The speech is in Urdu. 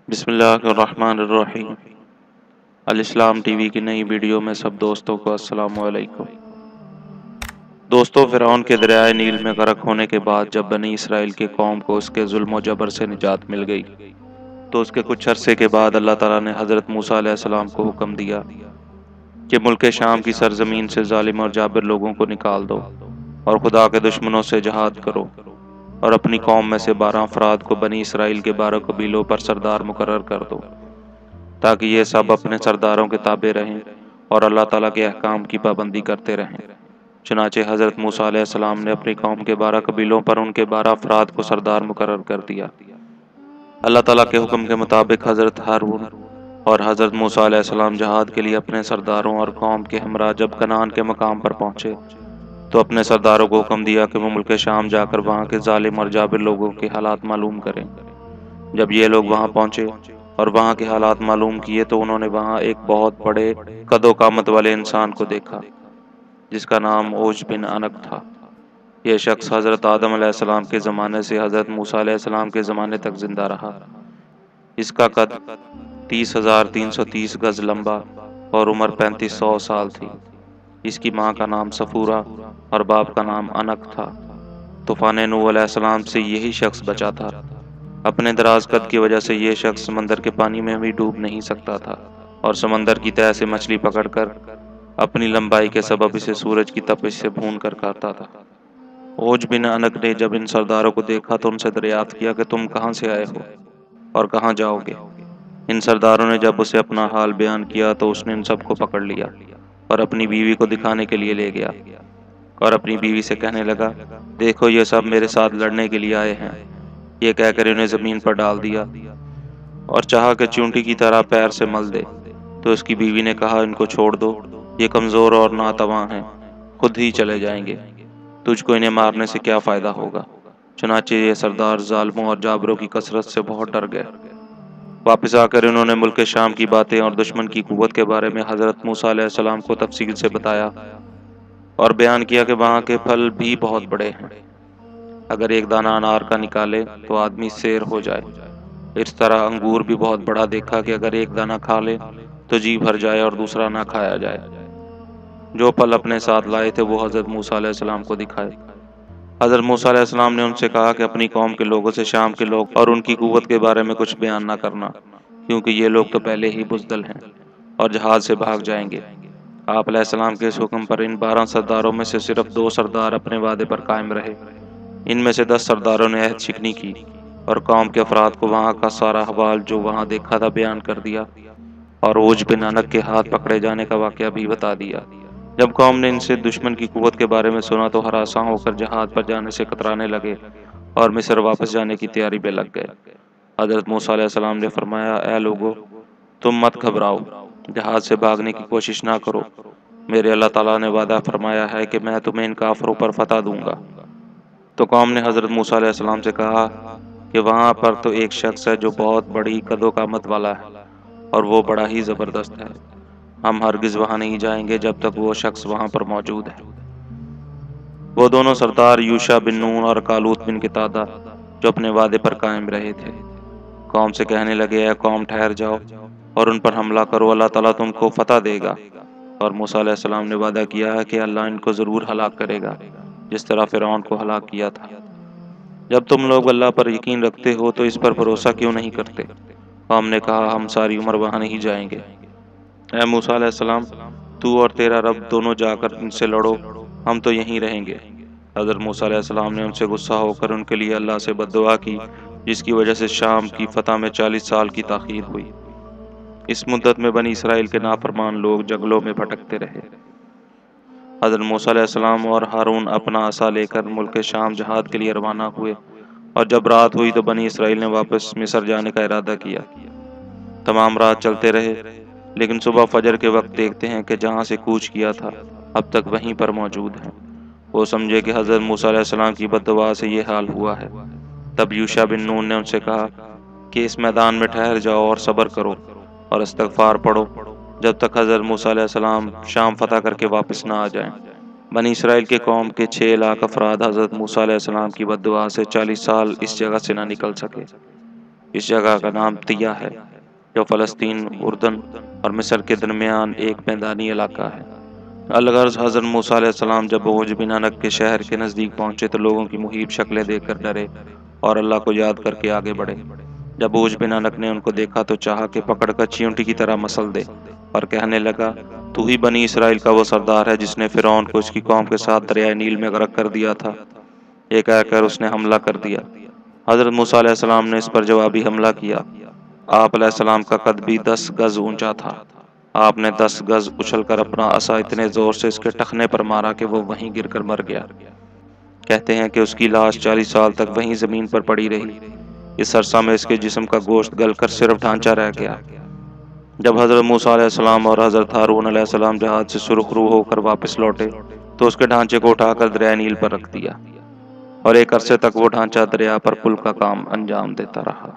بسم اللہ الرحمن الرحیم۔ الاسلام ٹی وی کی نئی ویڈیو میں سب دوستوں کو السلام علیکم۔ دوستوں، فرعون کے دریائے نیل میں غرق ہونے کے بعد جب بنی اسرائیل کے قوم کو اس کے ظلم و جبر سے نجات مل گئی تو اس کے کچھ عرصے کے بعد اللہ تعالیٰ نے حضرت موسیٰ علیہ السلام کو حکم دیا کہ ملک شام کی سرزمین سے ظالم اور جابر لوگوں کو نکال دو اور خدا کے دشمنوں سے جہاد کرو، اور اپنی قوم میں سے 12 افراد کو بنی اسرائیل کے 12 قبیلوں پر سردار مقرر کر دو تاکہ یہ سب اپنے سرداروں کے تابع رہیں اور اللہ تعالیٰ کے احکام کی پابندی کرتے رہیں۔ چنانچہ حضرت موسیٰ علیہ السلام نے اپنی قوم کے 12 قبیلوں پر ان کے 12 افراد کو سردار مقرر کر دیا۔ اللہ تعالیٰ کے حکم کے مطابق حضرت ہارون اور حضرت موسیٰ علیہ السلام جہاد کے لیے اپنے سرداروں اور قوم کے ہمراہ جب کنعان کے مقام پر پہنچے تو اپنے سرداروں کو حکم دیا کہ وہ ملک شام جا کر وہاں کے ظالم اور جابر لوگوں کے حالات معلوم کریں۔ جب یہ لوگ وہاں پہنچے اور وہاں کے حالات معلوم کیے تو انہوں نے وہاں ایک بہت بڑے قد و قامت والے انسان کو دیکھا جس کا نام اوج بن عنق تھا۔ یہ شخص حضرت آدم علیہ السلام کے زمانے سے حضرت موسیٰ علیہ السلام کے زمانے تک زندہ رہا۔ اس کا قد 30,330 گز لمبا اور عمر 3500 سال تھی۔ اس کی ماں کا نام صفورہ اور باپ کا نام عنق تھا۔ طوفان نوح علیہ السلام سے یہی شخص بچا تھا۔ اپنے دراز قد کی وجہ سے یہ شخص سمندر کے پانی میں بھی ڈوب نہیں سکتا تھا اور سمندر کی تہہ سے مچھلی پکڑ کر اپنی لمبائی کے سبب اسے سورج کی تپش سے بھون کر کھاتا تھا۔ اوج بن عنق نے جب ان سرداروں کو دیکھا تو ان سے دریافت کیا کہ تم کہاں سے آئے ہو اور کہاں جاؤ گے؟ ان سرداروں نے جب اسے اپنا حال بیان کیا تو اس نے ان سب کو پکڑ لیا اور اپنی بیوی کو دکھانے کے لیے لے گیا اور اپنی بیوی سے کہنے لگا، دیکھو یہ سب میرے ساتھ لڑنے کے لیے آئے ہیں۔ یہ کہہ کر انہیں زمین پر ڈال دیا اور چاہا کہ چونٹی کی طرح پیر سے مل دے، تو اس کی بیوی نے کہا، ان کو چھوڑ دو، یہ کمزور اور ناتواں ہیں، خود ہی چلے جائیں گے، تجھ کو انہیں مارنے سے کیا فائدہ ہوگا؟ چنانچہ یہ سردار ظالموں اور جابروں کی کثرت سے بہت ڈر گئے۔ واپس آ کر انہوں نے ملک شام کی باتیں اور دشمن کی قوت کے بارے میں حضرت موسیٰ علیہ السلام کو تفصیل سے بتایا اور بیان کیا کہ وہاں کے پھل بھی بہت بڑے ہیں۔ اگر ایک دانہ انار کا نکالے تو آدمی سیر ہو جائے۔ اس طرح انگور بھی بہت بڑا دیکھا کہ اگر ایک دانہ کھا لے تو جی بھر جائے اور دوسرا نہ کھایا جائے۔ جو پھل اپنے ساتھ لائے تھے وہ حضرت موسیٰ علیہ السلام کو دکھائے۔ حضرت موسیٰ علیہ السلام نے ان سے کہا کہ اپنی قوم کے لوگوں سے شام کے لوگ اور ان کی قوت کے بارے میں کچھ بیان نہ کرنا، کیونکہ یہ لوگ تو پہلے ہی بزدل ہیں اور جہاد سے بھاگ جائیں گے۔ آپ علیہ السلام کے اس حکم پر ان 12 سرداروں میں سے صرف 2 سردار اپنے وعدے پر قائم رہے۔ ان میں سے 10 سرداروں نے عہد شکنی کی اور قوم کے افراد کو وہاں کا سارا حوال جو وہاں دیکھا تھا بیان کر دیا اور اوج بن عنق کے ہاتھ پکڑے جانے کا واقعہ بھی بتا دیا۔ جب قوم نے ان سے دشمن کی قوت کے بارے میں سنا تو ہراساں ہو کر جہاد پر جانے سے کترانے لگے اور مصر واپس جانے کی تیاری میں لگ گئے۔ حضرت موسیٰ علیہ السلام نے فرمایا، اے لوگو، تم مت گھبراؤ، جہاد سے بھاگنے کی کوشش نہ کرو، میرے اللہ تعالیٰ نے وعدہ فرمایا ہے کہ میں تمہیں ان کافروں پر فتح دوں گا۔ تو قوم نے حضرت موسیٰ علیہ السلام سے کہا کہ وہاں پر تو ایک شخص ہے جو بہت بڑی قد و قامت والا ہے اور وہ بڑا ہی زبردست ہے، ہم ہرگز وہاں نہیں جائیں گے جب تک وہ شخص وہاں پر موجود ہے۔ وہ دونوں سردار یوشع بن نون اور کالوت بن قتادہ جو اپنے وعدے پر قائم رہے تھے، قوم سے کہنے لگے، اے قوم ٹھہر جاؤ اور ان پر حملہ کرو، اللہ تعالیٰ تم کو فتح دے گا۔ اور موسیٰ علیہ السلام نے وعدہ کیا ہے کہ اللہ ان کو ضرور ہلاک کرے گا جس طرح فرعون کو ہلاک کیا تھا۔ جب تم لوگ اللہ پر یقین رکھتے ہو تو اس پر بھروسہ کیوں نہیں کرتے؟ قوم نے کہا، ہم ساری عمر وہاں نہیں جائیں گے۔ اے موسیٰ علیہ السلام، تو اور تیرا رب دونوں جا کر ان سے لڑو، ہم تو یہیں رہیں گے۔ حضرت موسیٰ علیہ السلام نے ان سے غصہ ہو کر ان کے لیے اللہ سے بد دعا کی، جس کی وجہ سے شام کی فتح میں 40 سال کی تاخیر ہوئی۔ اس مدت میں بنی اسرائیل کے نافرمان لوگ جنگلوں میں بھٹکتے رہے۔ حضرت موسیٰ علیہ السلام اور ہارون اپنا عصا لے کر ملک شام جہاد کے لیے روانہ ہوئے، اور جب رات ہوئی تو بنی اسرائیل نے واپس مصر جانے کا ارادہ کیا۔ تمام رات چلتے رہے، لیکن صبح فجر کے وقت دیکھتے ہیں کہ جہاں سے کوچ کیا تھا اب تک وہیں پر موجود ہیں۔ وہ سمجھے کہ حضرت موسیٰ علیہ السلام کی بد دعا سے یہ حال ہوا ہے۔ تب یوشع بن نون نے ان سے کہا کہ اس میدان میں ٹھہر جاؤ اور صبر کرو اور استغفار پڑھو جب تک حضرت موسیٰ علیہ السلام شام فتح کر کے واپس نہ آ جائیں۔ بنی اسرائیل کے قوم کے 6 لاکھ افراد حضرت موسیٰ علیہ السلام کی بد دعا سے 40 سال اس جگہ سے نہ نکل سکے۔ اس جگہ کا نام طیہ ہے جو فلسطین، اردن اور مصر کے درمیان ایک میدانی علاقہ ہے۔ الغرض حضرت موسیٰ علیہ السلام جب عوج بن عنق کے شہر کے نزدیک پہنچے تو لوگوں کی مہیب شکلیں دیکھ کر ڈرے اور اللہ کو یاد کر کے آگے بڑھے۔ جب عوج بن عنق نے ان کو دیکھا تو چاہا کہ پکڑ کر چیونٹی کی طرح مسل دے اور کہنے لگا، تو ہی بنی اسرائیل کا وہ سردار ہے جس نے فرعون کو اس کی قوم کے ساتھ دریائے نیل میں غرق کر دیا تھا۔ یہ کہہ کر اس نے حملہ کر دیا۔ حضرت موسیٰ علیہ السلام نے اس پر جوابی حملہ کیا۔ آپ علیہ السلام کا قد بھی 10 گز اونچا تھا۔ آپ نے 10 گز اچھل کر اپنا عصا اتنے زور سے اس کے ٹخنے پر مارا کہ وہ وہیں گر کر مر گیا۔ کہتے ہیں کہ اس کی لاش 40 سال تک وہیں زمین پر پڑی رہی۔ اس عرصہ میں اس کے جسم کا گوشت گل کر صرف ڈھانچہ رہ گیا۔ جب حضرت موسیٰ علیہ السلام اور حضرت ہارون علیہ السلام جہاد سے سرخ رو ہو کر واپس لوٹے تو اس کے ڈھانچے کو اٹھا کر دریائے نیل پر رکھ دیا اور ایک عرصے تک وہ ڈھانچہ دریا پر پل کا کام انجام دیتا رہا۔